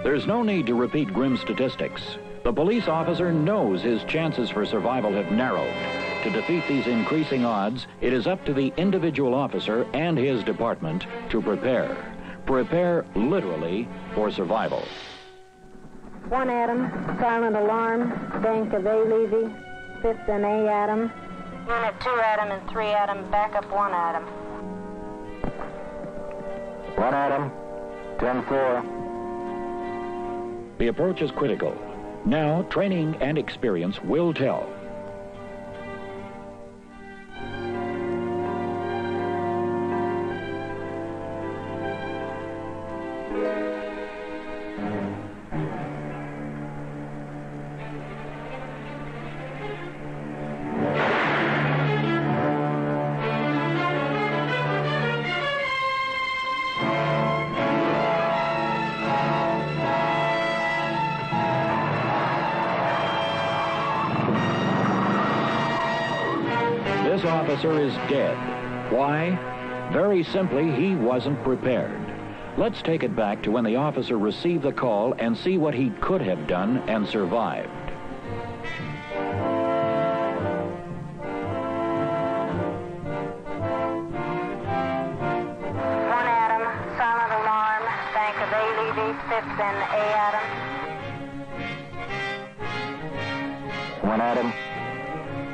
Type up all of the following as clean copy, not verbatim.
There's no need to repeat grim statistics. The police officer knows his chances for survival have narrowed. To defeat these increasing odds, it is up to the individual officer and his department to prepare. Prepare literally for survival. 1 Adam, silent alarm, bank of A Levy, 5th and A Adam. Unit 2 Adam and 3 Adam, backup 1 Adam. 1 Adam, 10-4. The approach is critical. Now, training and experience will tell. This officer is dead. Why? Very simply, he wasn't prepared. Let's take it back to when the officer received the call and see what he could have done and survived.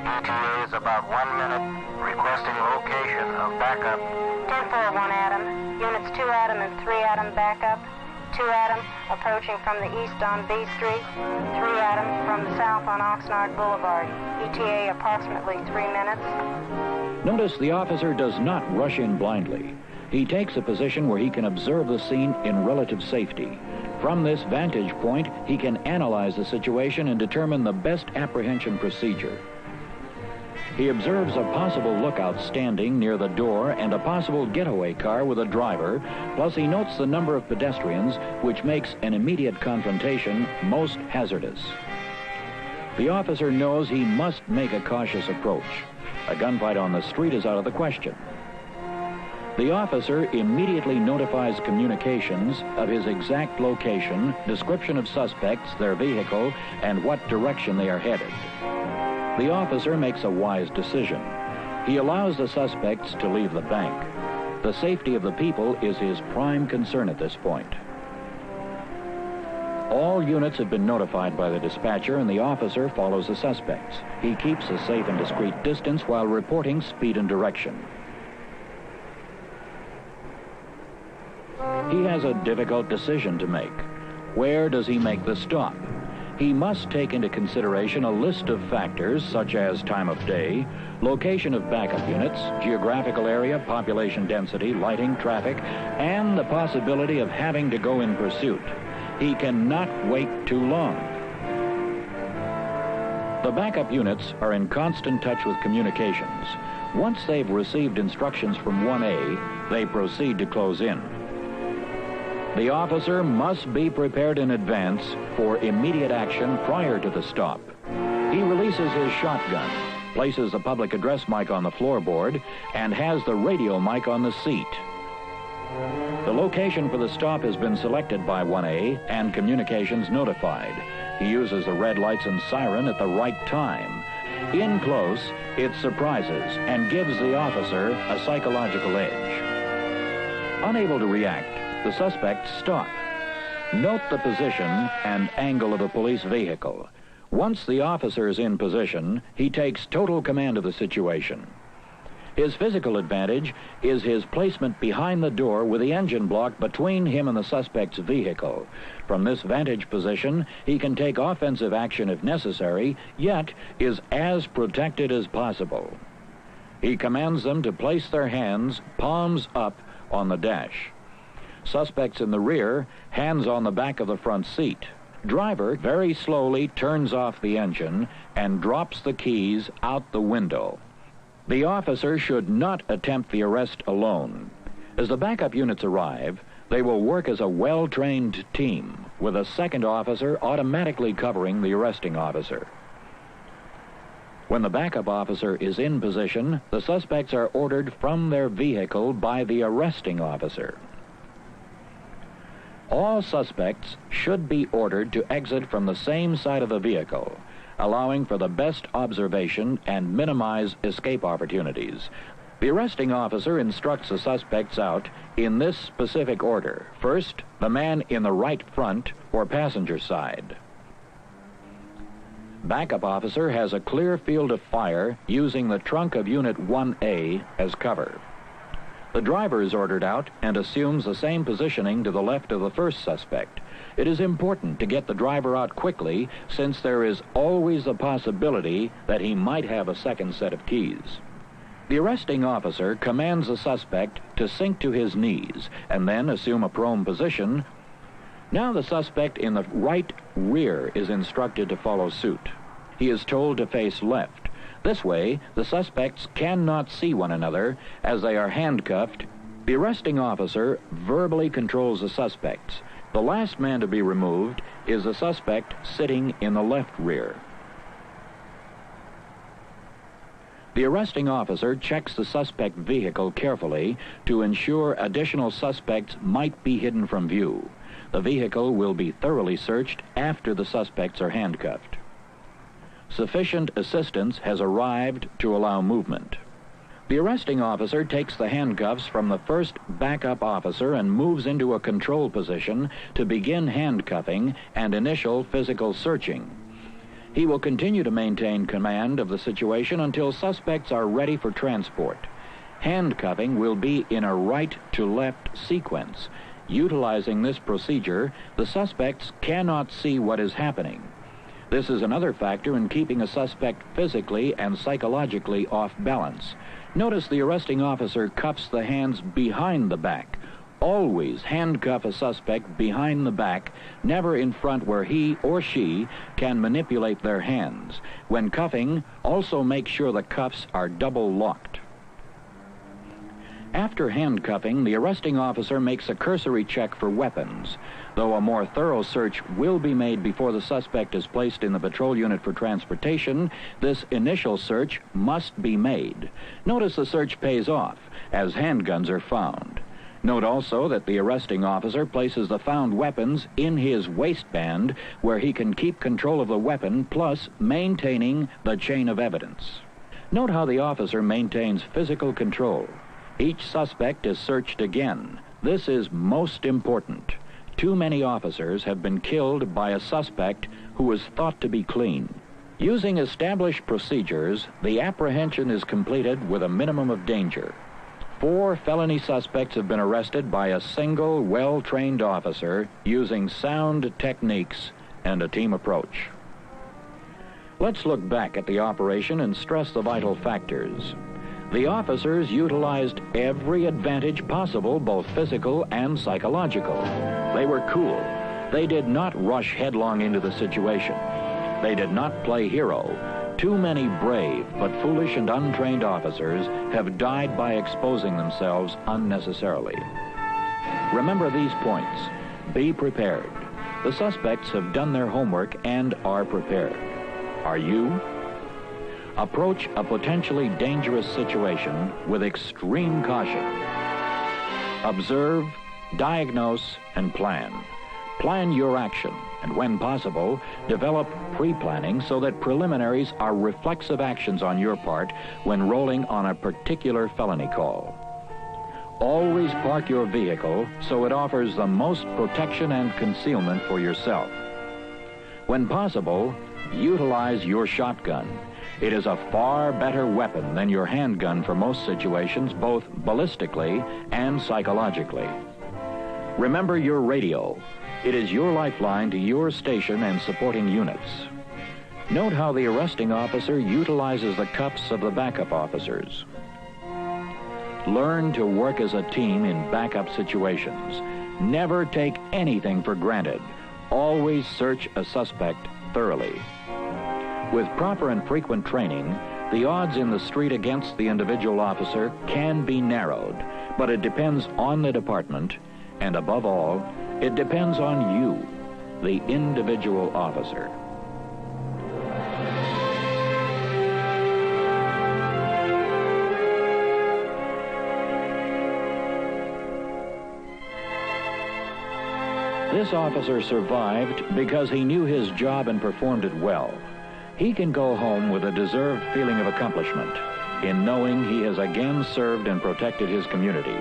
ETA is about 1 minute. Requesting location of backup. 10-4, 1 Adam. Units 2 Adam and 3 Adam backup. 2 Adam approaching from the east on B Street. 3 Adam from the south on Oxnard Boulevard. ETA approximately 3 minutes. Notice the officer does not rush in blindly. He takes a position where he can observe the scene in relative safety. From this vantage point, he can analyze the situation and determine the best apprehension procedure. He observes a possible lookout standing near the door and a possible getaway car with a driver, plus he notes the number of pedestrians, which makes an immediate confrontation most hazardous. The officer knows he must make a cautious approach. A gunfight on the street is out of the question. The officer immediately notifies communications of his exact location, description of suspects, their vehicle, and what direction they are headed. The officer makes a wise decision. He allows the suspects to leave the bank. The safety of the people is his prime concern at this point. All units have been notified by the dispatcher, and the officer follows the suspects. He keeps a safe and discreet distance while reporting speed and direction. He has a difficult decision to make. Where does he make the stop? He must take into consideration a list of factors such as time of day, location of backup units, geographical area, population density, lighting, traffic, and the possibility of having to go in pursuit. He cannot wait too long. The backup units are in constant touch with communications. Once they've received instructions from 1A, they proceed to close in. The officer must be prepared in advance for immediate action prior to the stop. He releases his shotgun, places the public address mic on the floorboard, and has the radio mic on the seat. The location for the stop has been selected by 1A and communications notified. He uses the red lights and siren at the right time. In close, it surprises and gives the officer a psychological edge. Unable to react, the suspects stop. Note the position and angle of the police vehicle. Once the officer is in position, he takes total command of the situation. His physical advantage is his placement behind the door with the engine block between him and the suspect's vehicle. From this vantage position, he can take offensive action if necessary, yet is as protected as possible. He commands them to place their hands, palms up, on the dash. Suspects in the rear, hands on the back of the front seat. Driver very slowly turns off the engine and drops the keys out the window. The officer should not attempt the arrest alone. As the backup units arrive, they will work as a well-trained team, with a second officer automatically covering the arresting officer. When the backup officer is in position, the suspects are ordered from their vehicle by the arresting officer. All suspects should be ordered to exit from the same side of the vehicle, allowing for the best observation and minimize escape opportunities. The arresting officer instructs the suspects out in this specific order. First, the man in the right front or passenger side. Backup officer has a clear field of fire using the trunk of Unit 1A as cover. The driver is ordered out and assumes the same positioning to the left of the first suspect. It is important to get the driver out quickly, since there is always the possibility that he might have a second set of keys. The arresting officer commands the suspect to sink to his knees and then assume a prone position. Now the suspect in the right rear is instructed to follow suit. He is told to face left. This way, the suspects cannot see one another as they are handcuffed. The arresting officer verbally controls the suspects. The last man to be removed is the suspect sitting in the left rear. The arresting officer checks the suspect vehicle carefully to ensure additional suspects might be hidden from view. The vehicle will be thoroughly searched after the suspects are handcuffed. Sufficient assistance has arrived to allow movement. The arresting officer takes the handcuffs from the first backup officer and moves into a control position to begin handcuffing and initial physical searching. He will continue to maintain command of the situation until suspects are ready for transport. Handcuffing will be in a right-to-left sequence. Utilizing this procedure, the suspects cannot see what is happening. This is another factor in keeping a suspect physically and psychologically off balance. Notice the arresting officer cuffs the hands behind the back. Always handcuff a suspect behind the back, never in front where he or she can manipulate their hands. When cuffing, also make sure the cuffs are double locked. After handcuffing, the arresting officer makes a cursory check for weapons. Though a more thorough search will be made before the suspect is placed in the patrol unit for transportation, this initial search must be made. Notice the search pays off, as handguns are found. Note also that the arresting officer places the found weapons in his waistband, where he can keep control of the weapon, plus maintaining the chain of evidence. Note how the officer maintains physical control. Each suspect is searched again. This is most important. Too many officers have been killed by a suspect who was thought to be clean. Using established procedures, the apprehension is completed with a minimum of danger. 4 felony suspects have been arrested by a single, well-trained officer using sound techniques and a team approach. Let's look back at the operation and stress the vital factors. The officers utilized every advantage possible, both physical and psychological. They were cool. They did not rush headlong into the situation. They did not play hero. Too many brave but foolish and untrained officers have died by exposing themselves unnecessarily. Remember these points. Be prepared. The suspects have done their homework and are prepared. Are you? Approach a potentially dangerous situation with extreme caution. Observe, diagnose, and plan. Plan your action, and when possible, develop pre-planning so that preliminaries are reflexive actions on your part when rolling on a particular felony call. Always park your vehicle so it offers the most protection and concealment for yourself. When possible, utilize your shotgun. It is a far better weapon than your handgun for most situations, both ballistically and psychologically. Remember your radio. It is your lifeline to your station and supporting units. Note how the arresting officer utilizes the cuffs of the backup officers. Learn to work as a team in backup situations. Never take anything for granted. Always search a suspect thoroughly. With proper and frequent training, the odds in the street against the individual officer can be narrowed, but it depends on the department, and above all, it depends on you, the individual officer. This officer survived because he knew his job and performed it well. He can go home with a deserved feeling of accomplishment in knowing he has again served and protected his community.